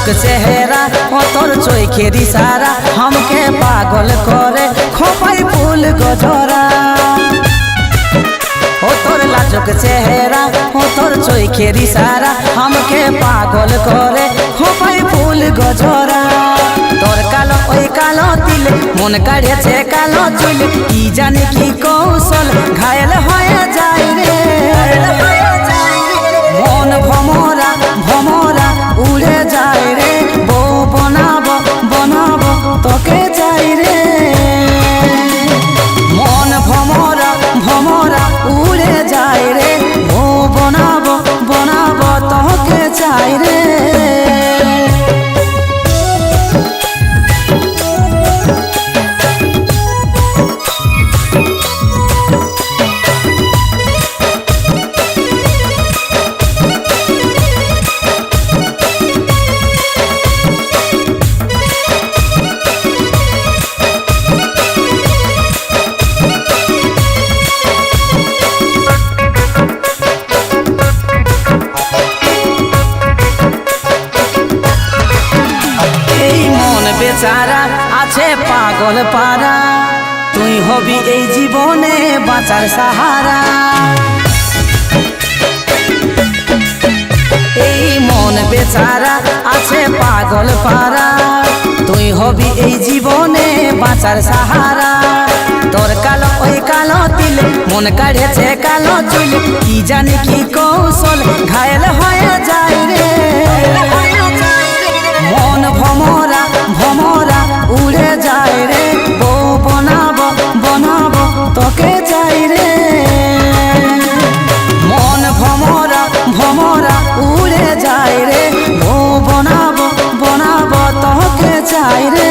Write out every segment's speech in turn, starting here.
लाजुक चेहरा ओ तोर चोखेर इशारा हमके पागल करे खोपाई फूल गजरा। ओ तोर लाजुक चेहरा ओ तोर चोखेर इशारा हमके पागल करे खोपाई फूल गजरा। तोर कालो ओई कालो दिल मन काढ़ेছে कालो चुल की जाने की कौशल घायल হয়ে যায় রে। मन भमरा भमरा उड़े যায় রে বউ বনাবো বনাবো তোকে চাই রে। मन भमरा भमरा उड़े যায় রে বউ বনাবো বনাবো তোকে চাই রে। बेचारा आछे पागल पारा तुई हबी এই জীবনে বাঁচার সাহারা। এই মন বেচারা আছে পাগল পারা তুই হবি এই জীবনে বাঁচার সাহারা। তোর কালো ওই কালো তিল মন কাড়েছে কালো চুল কি জানি কি কৌশল ঘায়েল হয়ে যায় রে। मन भमरा भमरा उड़े যায় রে বউ বনাবো বনাবো তোকে চাই রে। मन भमरा भमरा उड़े যায় রে বউ বনাবো বনাবো তোকে চাই রে।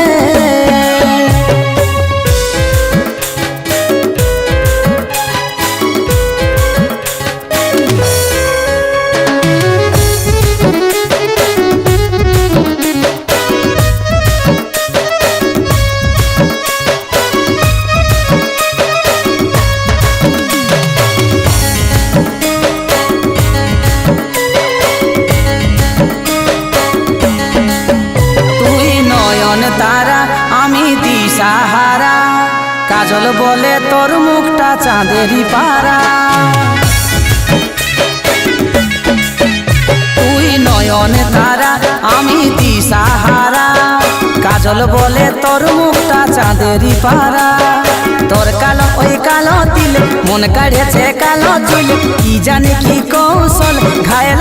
সাহারা কাজল বলে তোর মুখটা চাঁদেরই পারা। তুই নয়ন তারা আমি দিশাহারা কাজল বলে তোর মুখটা চাঁদেরই পারা। তোর কালো ওই কালো দিল মন কাড়েছে কালো চুল কি জানি কি কৌশল ঘায়েল